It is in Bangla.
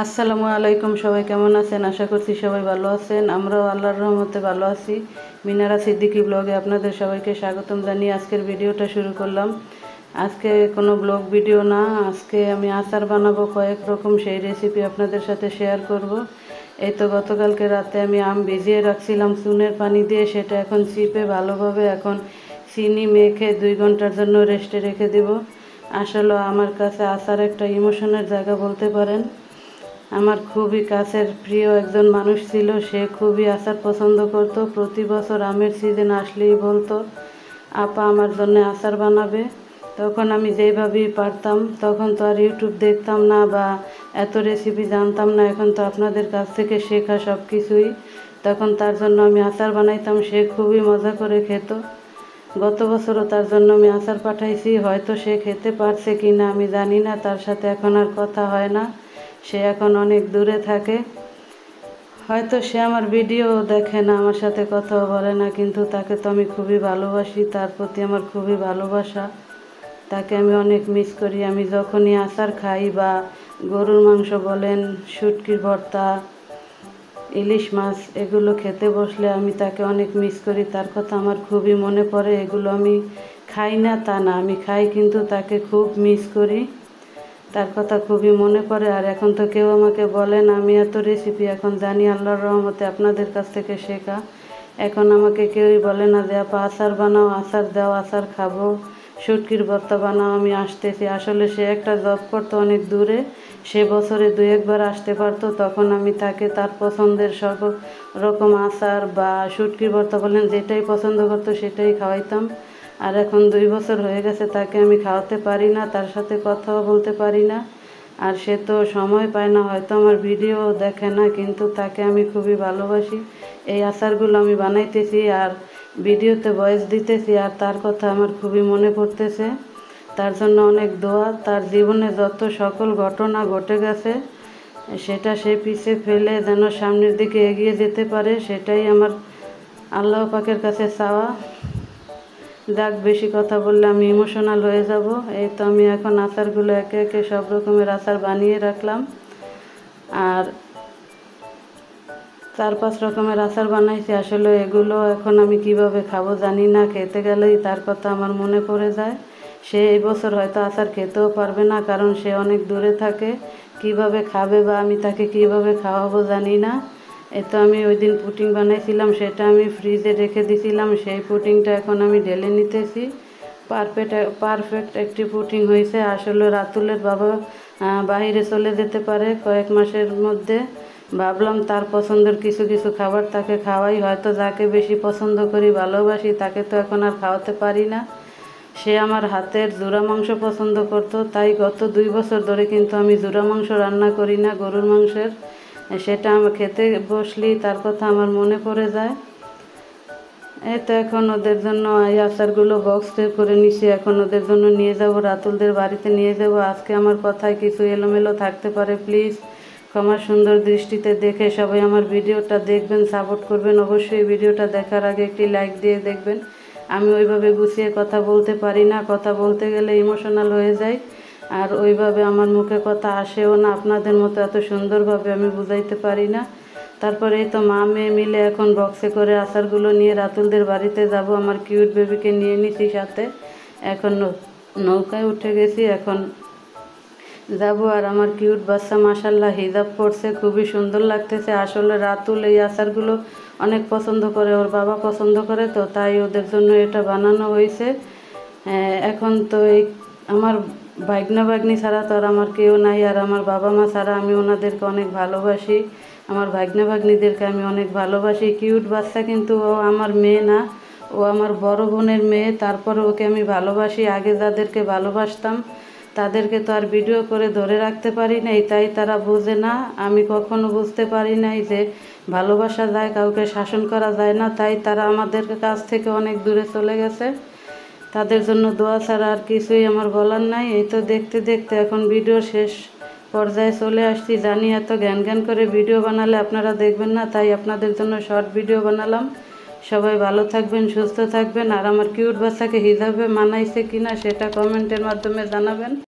আসসালামু আলাইকুম। সবাই কেমন আছেন? আশা করছি সবাই ভালো আছেন। আমরাও আল্লাহর রহমতে ভালো আছি। মিনারা সিদ্দিকী ব্লগে আপনাদের সবাইকে স্বাগতম জানিয়ে আজকের ভিডিওটা শুরু করলাম। আজকে কোনো ব্লগ ভিডিও না, আজকে আমি আচার বানাবো কয়েক রকম, সেই রেসিপি আপনাদের সাথে শেয়ার করব। এই তো গতকালকে রাতে আমি আম ভিজিয়ে রাখছিলাম চুনের পানি দিয়ে, সেটা এখন চিপে ভালোভাবে এখন চিনি মেখে 2 ঘন্টার জন্য রেস্টে রেখে দেব। আসলে আমার কাছে আচার একটা ইমোশনের জায়গা বলতে পারেন। আমার খুবই কাছের প্রিয় একজন মানুষ ছিল, সে খুবই আচার পছন্দ করত। প্রতি বছর আমের সিজন আসলেই বলতো, আপা আমার জন্য আচার বানাবে। তখন আমি যেইভাবেই পারতাম, তখন তো আর ইউটিউব দেখতাম না বা এত রেসিপি জানতাম না। এখন তো আপনাদের কাছ থেকে শেখা সব কিছুই। তখন তার জন্য আমি আচার বানাইতাম, সে খুবই মজা করে খেত। গত বছরও তার জন্য আমি আচার পাঠাইছি, হয়তো সে খেতে পারছে কি না আমি জানি না। তার সাথে এখন আর কথা হয় না, সে এখন অনেক দূরে থাকে। হয়তো সে আমার ভিডিও দেখে না, আমার সাথে কথাও বলে না, কিন্তু তাকে তো আমি খুবই ভালোবাসি, তার প্রতি আমার খুবই ভালোবাসা। তাকে আমি অনেক মিস করি। আমি যখনই আচার খাই বা গরুর মাংস বলেন, শুটকির ভর্তা, ইলিশ মাছ এগুলো খেতে বসলে আমি তাকে অনেক মিস করি। তার কথা আমার খুবই মনে পড়ে। এগুলো আমি খাই না তা না, আমি খাই, কিন্তু তাকে খুব মিস করি। তার কথা খুবই মনে পড়ে। আর এখন তো কেউ আমাকে বলে না, আমি এত রেসিপি এখন জানি আল্লাহর রহমতে আপনাদের কাছ থেকে শেখা। এখন আমাকে কেউই বলে না যে আপা আচার বানাও, আচার দাও, আচার খাবো, শুটকির ভর্তা বানাও, আমি আসতেছি। আসলে সে একটা জব করতো অনেক দূরে, সে বছরে 2-1 বার আসতে পারতো। তখন আমি তাকে তার পছন্দের সব রকম আচার বা শুটকির ভর্তা বলেন, যেটাই পছন্দ করতো সেটাই খাওয়াইতাম। আর এখন 2 বছর হয়ে গেছে, তাকে আমি খাওয়াতে পারি না, তার সাথে কথাও বলতে পারি না। আর সে তো সময় পায় না, হয়তো আমার ভিডিও দেখে না, কিন্তু তাকে আমি খুবই ভালোবাসি। এই আচারগুলো আমি বানাইতেছি আর ভিডিওতে ভয়েস দিতেছি, আর তার কথা আমার খুবই মনে পড়তেছে। তার জন্য অনেক দোয়া। তার জীবনে যত সকল ঘটনা ঘটে গেছে, সেটা সে পিছে ফেলে যেন সামনের দিকে এগিয়ে যেতে পারে, সেটাই আমার আল্লাহ পাকের কাছে চাওয়া। যাক, বেশি কথা বললে আমি ইমোশনাল হয়ে যাব। এই তো আমি এখন আচারগুলো একে একে সব রকমের আচার বানিয়ে রাখলাম, আর 4-5 রকমের আচার বানাইছি। আসলে এগুলো এখন আমি কিভাবে খাবো জানি না, খেতে গেলেই তার কথা আমার মনে পড়ে যায়। সে এই বছর হয়তো আচার খেতেও পারবে না, কারণ সে অনেক দূরে থাকে। কিভাবে খাবে বা আমি তাকে কিভাবে খাওয়াবো জানি না। তো আমি ওই দিন পুডিং বানাইছিলাম, সেটা আমি ফ্রিজে রেখে দিয়েছিলাম। সেই পুডিংটা এখন আমি ঢেলে নিতেছি। পারফেক্ট একটি পুডিং হয়েছে। আসলে রাতুলের বাবা বাইরে চলে যেতে পারে কয়েক মাসের মধ্যে। ভাবলাম তার পছন্দের কিছু কিছু খাবার তাকে খাওয়াই, হয়তো যাকে বেশি পছন্দ করি, ভালোবাসি, তাকে তো এখন আর খাওয়াতে পারি না। সে আমার হাতের জুরা মাংস পছন্দ করতো, তাই গত 2 বছর ধরে কিন্তু আমি জুরা মাংস রান্না করি না, গরুর মাংসের। সেটা আমার খেতে বসলেই তার কথা আমার মনে পড়ে যায়। এই তো এখন ওদের জন্য এই আচারগুলো বক্সে করে নিছি, এখন ওদের জন্য নিয়ে যাব, রাতুলদের বাড়িতে নিয়ে যাব। আজকে আমার কথায় কিছু এলোমেলো থাকতে পারে, প্লিজ ক্ষমা সুন্দর দৃষ্টিতে দেখে সবাই আমার ভিডিওটা দেখবেন, সাপোর্ট করবেন। অবশ্যই ভিডিওটা দেখার আগে একটি লাইক দিয়ে দেখবেন। আমি ওইভাবে গুছিয়ে কথা বলতে পারি না, কথা বলতে গেলে ইমোশনাল হয়ে যায়, আর ওইভাবে আমার মুখে কথা আসেও না, আপনাদের মতো এত সুন্দরভাবে আমি বুঝাইতে পারি না। তারপরে এই তো মা মেয়ে মিলে এখন বক্সে করে আচারগুলো নিয়ে রাতুলদের বাড়িতে যাব। আমার কিউট বেবিকে নিয়ে নিছি সাথে, এখন নৌকায় উঠে গেছি, এখন যাব। আর আমার কিউট বাচ্চা মাশাল্লাহ হিজাব পরছে, খুবই সুন্দর লাগতেছে। আসলে রাতুল এই আচারগুলো অনেক পছন্দ করে, ওর বাবা পছন্দ করে, তো তাই ওদের জন্য এটা বানানো হয়েছে। এখন তো এই আমার ভাগ্না ভাগ্নি ছাড়া তো আর আমার কেউ নাই, আর আমার বাবা মা ছাড়া আমি ওনাদেরকে অনেক ভালোবাসি, আমার ভাগ্না ভাগ্নিদেরকে আমি অনেক ভালোবাসি। কিউট বাচ্চা, কিন্তু ও আমার মেয়ে না, ও আমার বড় বোনের মেয়ে। তারপরে ওকে আমি ভালোবাসি। আগে যাদেরকে ভালোবাসতাম তাদেরকে তো আর ভিডিও করে ধরে রাখতে পারি নাই, তাই তারা বোঝে না। আমি কখনো বুঝতে পারি নাই যে ভালোবাসা যায়, কাউকে শাসন করা যায় না, তাই তারা আমাদের কাছ থেকে অনেক দূরে চলে গেছে। তাদের জন্য দোয়া ছাড়া আর কিছুই আমার বলার নাই। এই তো দেখতে দেখতে এখন ভিডিও শেষ পর্যায়ে চলে আসছি। জানি এত জ্ঞান জ্ঞান করে ভিডিও বানালে আপনারা দেখবেন না, তাই আপনাদের জন্য শর্ট ভিডিও বানালাম। সবাই ভালো থাকবেন, সুস্থ থাকবেন, আর আমার কিউট বাচ্চাকে হিজাবে মানাইছে কিনা সেটা কমেন্টের মাধ্যমে জানাবেন।